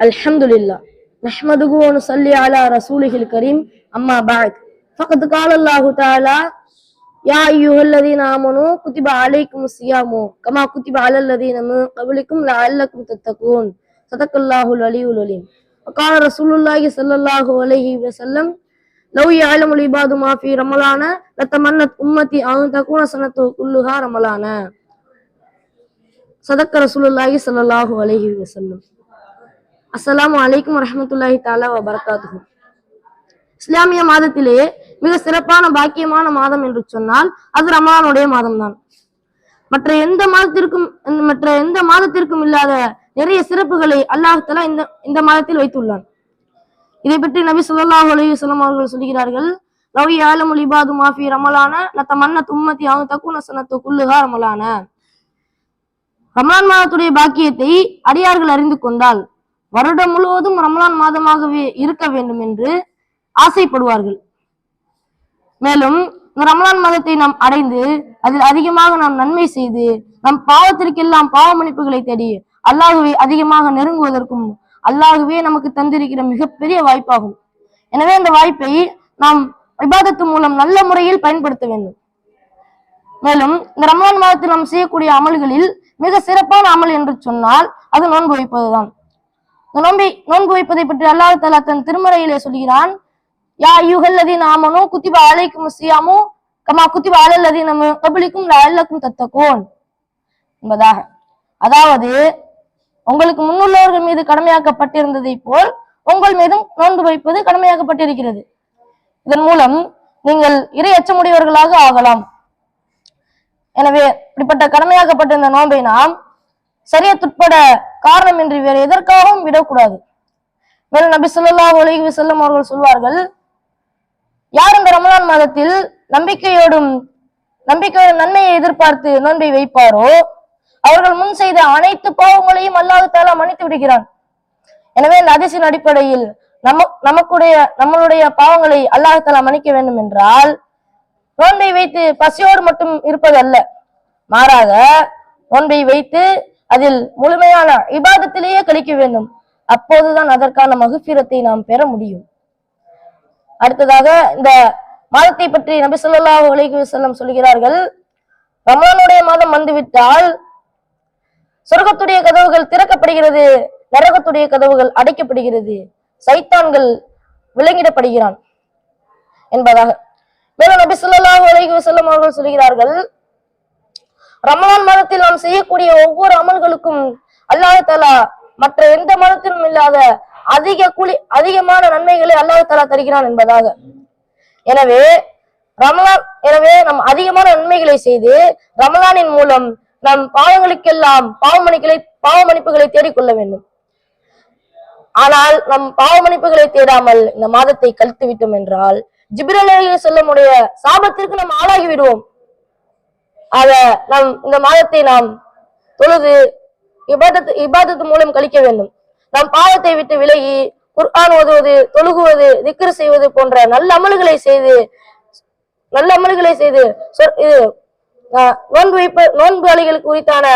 Alhamdulillah. Nahmaduhu wa nusalli ala rasulihil kareem. Amma ba'd. Faqad qala Allahu ta'ala Ya ayyuhalladhina amanu kutiba alaykumus siyamu kama kutiba alal ladhina min qablikum la'allakum tattaqun. Sadaqallahul aliyyul alim. Wa qala Rasulullah sallallahu alayhi wa sallam law ya'lamul ibadu ma fi ramalana latamannat ummati an takuna sanatu kulluha ramalana. Sadaqa Rasulullah sallallahu alayhi wa sallam. அஸ்ஸலாமு அலைக்கும் வரஹ்மத்துல்லாஹி தஆலா வ பரகாத்துஹு. இஸ்லாமிய மாதத்திலே மிக சிறப்பான பாக்கியமான மாதம் என்று சொன்னால் அது ரமலானுடைய மாதம் தான். மற்ற எந்த மாதத்திற்கும் இல்லாத நிறைய சிறப்புகளை அல்லாஹ் தஆலா இந்த மாதத்தில் வைத்துள்ளான். இதை பற்றி நபி ஸல்லல்லாஹு அலைஹி வஸல்லம் அவர்கள் சொல்கிறார்கள், லவ் யஅலமுல் இபாது மா ஃபீ ரமலான லதமன்னத் உம்மத்தி அன் தகுன ஸனத்து குல்லுஹா ரமலான. ரமலான் மாதத்துடைய பாக்கியத்தை அடியார்கள் அறிந்து கொண்டால் வருடம் முழுவதும் ரமலான் மாதமாகவே இருக்க வேண்டும் என்று ஆசைப்படுவார்கள். மேலும் இந்த ரமலான் மாதத்தை நாம் அடைந்து அதில் அதிகமாக நாம் நன்மை செய்து நம் பாவத்திற்கெல்லாம் பாவ மன்னிப்புகளை தேடி அல்லாஹ்வை அதிகமாக நெருங்குவதற்கும் அல்லாஹ்வே நமக்கு தந்திருக்கிற மிகப்பெரிய வாய்ப்பாகும். எனவே இந்த வாய்ப்பை நாம் இபாதத்து மூலம் நல்ல முறையில் பயன்படுத்த வேண்டும். மேலும் இந்த ரமலான் மாதத்தில் நாம் செய்யக்கூடிய அமல்களில் மிக சிறப்பான அமல் என்று சொன்னால் அது நோன்பு வைப்பதுதான். நோன்பு வைப்பதை பற்றி அல்லாஹ் தஆலா தன் திருமறையிலே சொல்கிறான், யா அய்யுஹல்லதீன ஆமனூ குத்திப அலைக்குமுஸ் ஸியாமு கமா குத்திப அலல் லதீன மின் கப்லிக்கும் லஅல்லக்கும் தத்தகூன் என்பதாக. அதாவது உங்களுக்கு முன்னுள்ளவர்கள் மீது கடமையாக்கப்பட்டிருந்ததை போல் உங்கள் மீதும் நோன்பு வைப்பது கடமையாக்கப்பட்டிருக்கிறது. இதன் மூலம் நீங்கள் இறை அச்சமுடையவர்களாக ஆகலாம். எனவே இப்படிப்பட்ட கடமையாக்கப்பட்ட இந்த நோன்பை நாம் சரியத்துட்பட காரணமின்றி வேறு எதற்காகவும் விடக்கூடாது. மேலும் நபி ஸல்லல்லாஹு அலைஹி வஸல்லம் அவர்கள் சொல்வார்கள், யார் இந்த ரமலான் மாதத்தில் நம்பிக்கையோடும் நன்மையை எதிர்பார்த்து நோன்பை வைப்பாரோ அவர்கள் முன் செய்த அனைத்து பாவங்களையும் அல்லாஹ் தஆலா மன்னித்து விடுகிறான். எனவே இந்த ஹதீஸின் அடிப்படையில் நம்மளுடைய பாவங்களை அல்லாஹ் தஆலா மன்னிக்க வேண்டும் என்றால் நோன்பை வைத்து பசியோடு மட்டும் இருப்பது அல்ல, மாறாக நோன்பை வைத்து அதில் முழுமையான இபாதத்திலேயே கழிக்க வேண்டும். அப்போதுதான் அதற்கான மக்ஃபிரத்தை நாம் பெற முடியும். அடுத்ததாக இந்த மாதத்தை பற்றி நபி ஸல்லல்லாஹு அலைஹி வஸல்லம் சொல்கிறார்கள், ரமலானுடைய மாதம் வந்துவிட்டால் சொர்க்கத்துடைய கதவுகள் திறக்கப்படுகிறது, நரகத்துடைய கதவுகள் அடைக்கப்படுகிறது, சைத்தான்கள் விலங்கிடப்படுகிறான் என்பதாக. மேலும் நபி ஸல்லல்லாஹு அலைஹி வஸல்லம் அவர்கள் சொல்கிறார்கள், ரமலான் மாதத்தில் நாம் செய்யக்கூடிய ஒவ்வொரு அமல்களுக்கும் அல்லாஹ் தஆலா மற்ற எந்த மாதத்திலும் இல்லாத அதிகமான நன்மைகளை அல்லாஹ் தஆலா தருகிறான் என்பதாக. எனவே நாம் அதிகமான நன்மைகளை செய்து ரமலானின் மூலம் நம் பாவங்களுக்கெல்லாம் பாவ மன்னிப்புகளை தேடிக்கொள்ள வேண்டும். ஆனால் நம் பாவ மன்னிப்புகளை தேடாமல் இந்த மாதத்தை கழித்து விட்டோம் என்றால் ஜிப்ரீல் அலைஹிஸ்ஸலாமுடைய சாபத்திற்கு நாம் ஆளாகி விடுவோம். ஆக நாம் இந்த மாதத்தை நாம் தொழுது இபாதத்து மூலம் கழிக்க வேண்டும். நாம் பாவத்தை விட்டு விலகி குர்ஆன் ஓதுவது, தொழுகுவது, திக்ர் செய்வது போன்ற நல்ல அமல்களை செய்து நோன்புகளுக்கு குறித்தான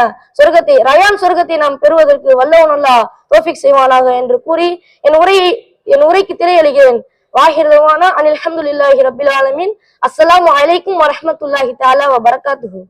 ரயான் சொர்க்கத்தை நாம் பெறுவதற்கு வல்லவன் அல்லாஹ் தௌஃபீக் செய்வானாக என்று கூறி என் உரைக்கு திரையளிக்கிறேன். வாஹிர் தவானா அனில் ஹம்துலில்லாஹி ரப்பில் ஆலமீன். அஸ்ஸலாமு அலைக்கும் வரஹ்மத்துல்லாஹி தஆலா வ பரகாத்துஹு.